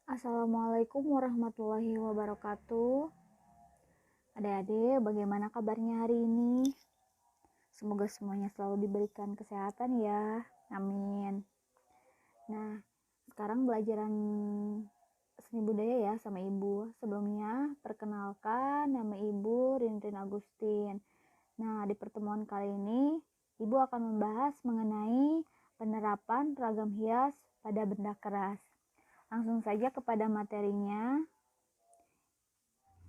Assalamualaikum warahmatullahi wabarakatuh. Adik-adik, bagaimana kabarnya hari ini? Semoga semuanya selalu diberikan kesehatan ya. Amin. Nah, sekarang belajaran seni budaya ya sama Ibu. Sebelumnya, perkenalkan nama Ibu Rinrin Agustin. Nah, di pertemuan kali ini, Ibu akan membahas mengenai penerapan ragam hias pada benda keras. Langsung saja kepada materinya.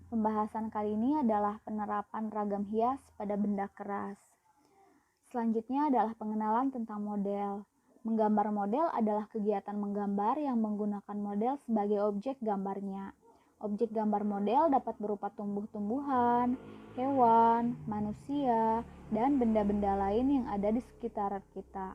Pembahasan kali ini adalah penerapan ragam hias pada benda keras. Selanjutnya adalah pengenalan tentang model. Menggambar model adalah kegiatan menggambar yang menggunakan model sebagai objek gambarnya. Objek gambar model dapat berupa tumbuh-tumbuhan, hewan, manusia, dan benda-benda lain yang ada di sekitar kita.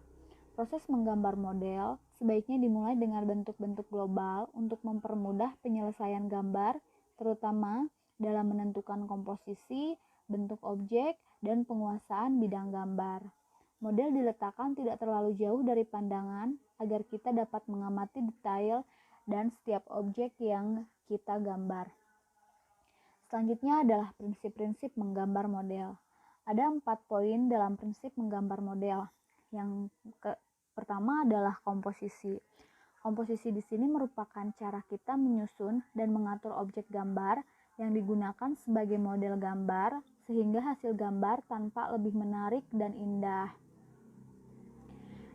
Proses menggambar model sebaiknya dimulai dengan bentuk-bentuk global untuk mempermudah penyelesaian gambar, terutama dalam menentukan komposisi, bentuk objek, dan penguasaan bidang gambar. Model diletakkan tidak terlalu jauh dari pandangan agar kita dapat mengamati detail dan setiap objek yang kita gambar. Selanjutnya adalah prinsip-prinsip menggambar model. Ada 4 poin dalam prinsip menggambar model. Yang pertama adalah komposisi. Komposisi di sini merupakan cara kita menyusun dan mengatur objek gambar yang digunakan sebagai model gambar sehingga hasil gambar tampak lebih menarik dan indah.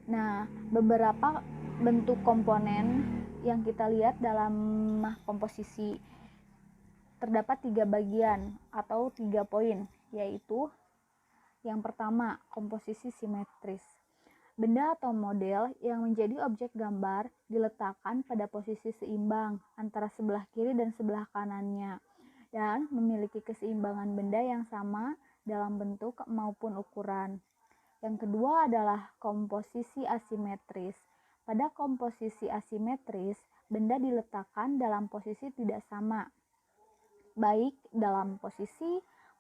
Nah, beberapa bentuk komponen yang kita lihat dalam komposisi terdapat 3 bagian atau 3 poin, yaitu yang pertama, komposisi simetris. Benda atau model yang menjadi objek gambar diletakkan pada posisi seimbang antara sebelah kiri dan sebelah kanannya dan memiliki keseimbangan benda yang sama dalam bentuk maupun ukuran. Yang kedua adalah komposisi asimetris. Pada komposisi asimetris, benda diletakkan dalam posisi tidak sama, baik dalam posisi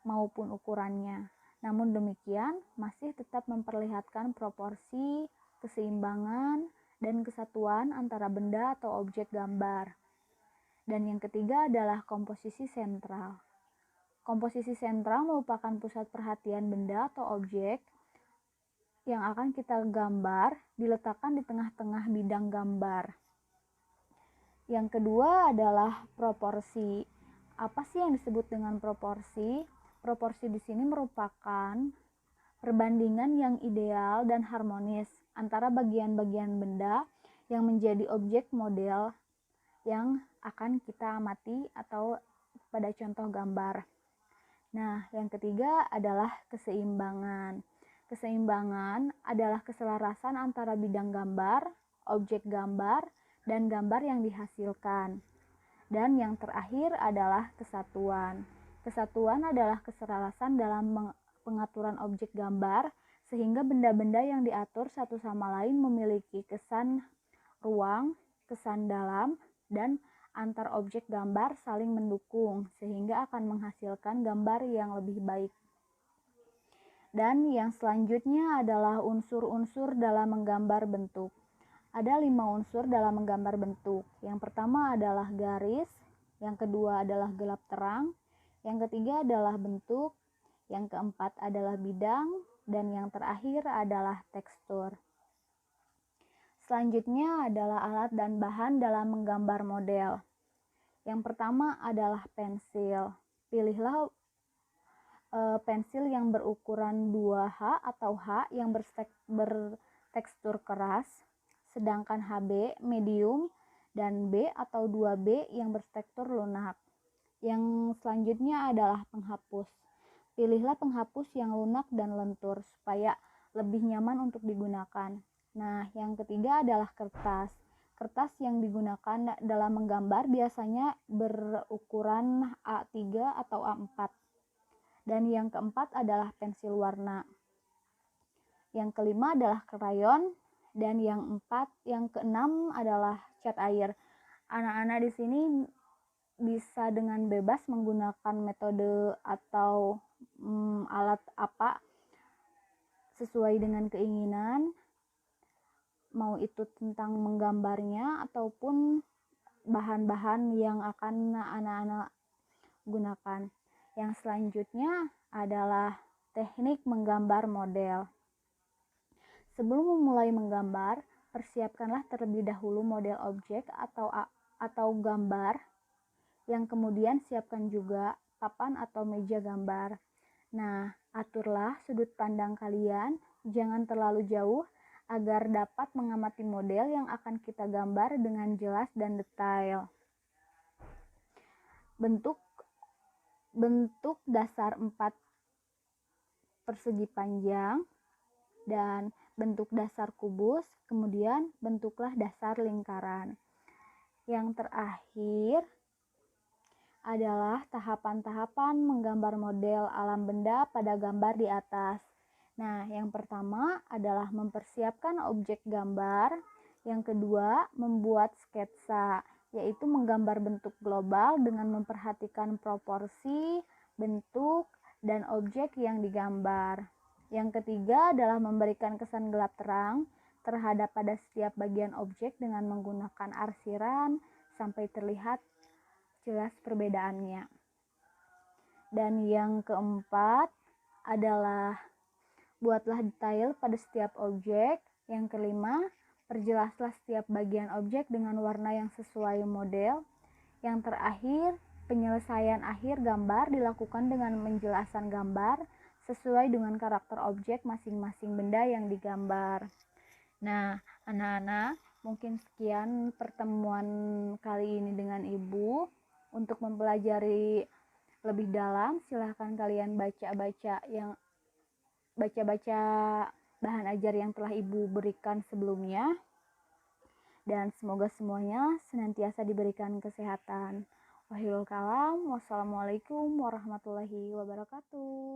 maupun ukurannya. Namun demikian, masih tetap memperlihatkan proporsi, keseimbangan, dan kesatuan antara benda atau objek gambar. Dan yang ketiga adalah komposisi sentral. Komposisi sentral merupakan pusat perhatian benda atau objek yang akan kita gambar diletakkan di tengah-tengah bidang gambar. Yang kedua adalah proporsi. Apa sih yang disebut dengan proporsi? Proporsi di sini merupakan perbandingan yang ideal dan harmonis antara bagian-bagian benda yang menjadi objek model yang akan kita amati atau pada contoh gambar. Nah, yang ketiga adalah keseimbangan. Keseimbangan adalah keselarasan antara bidang gambar, objek gambar, dan gambar yang dihasilkan. Dan yang terakhir adalah kesatuan. Kesatuan adalah keselarasan dalam pengaturan objek gambar sehingga benda-benda yang diatur satu sama lain memiliki kesan ruang, kesan dalam, dan antar objek gambar saling mendukung sehingga akan menghasilkan gambar yang lebih baik. Dan yang selanjutnya adalah unsur-unsur dalam menggambar bentuk. Ada 5 unsur dalam menggambar bentuk. Yang pertama adalah garis, yang kedua adalah gelap terang, yang ketiga adalah bentuk, yang keempat adalah bidang, dan yang terakhir adalah tekstur. Selanjutnya adalah alat dan bahan dalam menggambar model. Yang pertama adalah pensil. Pilihlah pensil yang berukuran 2H atau H yang bertekstur keras, sedangkan HB medium dan B atau 2B yang bertekstur lunak. Yang selanjutnya adalah penghapus. Pilihlah penghapus yang lunak dan lentur supaya lebih nyaman untuk digunakan. Nah, yang ketiga adalah kertas. Kertas yang digunakan dalam menggambar biasanya berukuran A3 atau A4. Dan yang keempat adalah pensil warna. Yang kelima adalah krayon. Dan yang keenam adalah cat air. Anak-anak di sini bisa dengan bebas menggunakan metode atau alat apa sesuai dengan keinginan, mau itu tentang menggambarnya ataupun bahan-bahan yang akan anak-anak gunakan. Yang selanjutnya adalah teknik menggambar model. Sebelum memulai menggambar, persiapkanlah terlebih dahulu model objek atau gambar, yang kemudian siapkan juga papan atau meja gambar. Nah, aturlah sudut pandang kalian, jangan terlalu jauh agar dapat mengamati model yang akan kita gambar dengan jelas dan detail. Bentuk dasar 4 persegi panjang dan bentuk dasar kubus, kemudian bentuklah dasar lingkaran. Yang terakhir adalah tahapan-tahapan menggambar model alam benda pada gambar di atas. Nah, yang pertama adalah mempersiapkan objek gambar. Yang kedua, membuat sketsa, yaitu menggambar bentuk global dengan memperhatikan proporsi, bentuk, dan objek yang digambar. Yang ketiga adalah memberikan kesan gelap terang terhadap pada setiap bagian objek dengan menggunakan arsiran sampai terlihat jelas perbedaannya. Dan yang keempat adalah buatlah detail pada setiap objek. Yang kelima, perjelaslah setiap bagian objek dengan warna yang sesuai model. Yang terakhir, penyelesaian akhir gambar dilakukan dengan menjelaskan gambar sesuai dengan karakter objek masing-masing benda yang digambar. Nah, anak-anak, mungkin sekian pertemuan kali ini dengan Ibu. Untuk mempelajari lebih dalam, silahkan kalian baca-baca bahan ajar yang telah Ibu berikan sebelumnya. Dan semoga semuanya senantiasa diberikan kesehatan. Wassalamualaikum warahmatullahi wabarakatuh.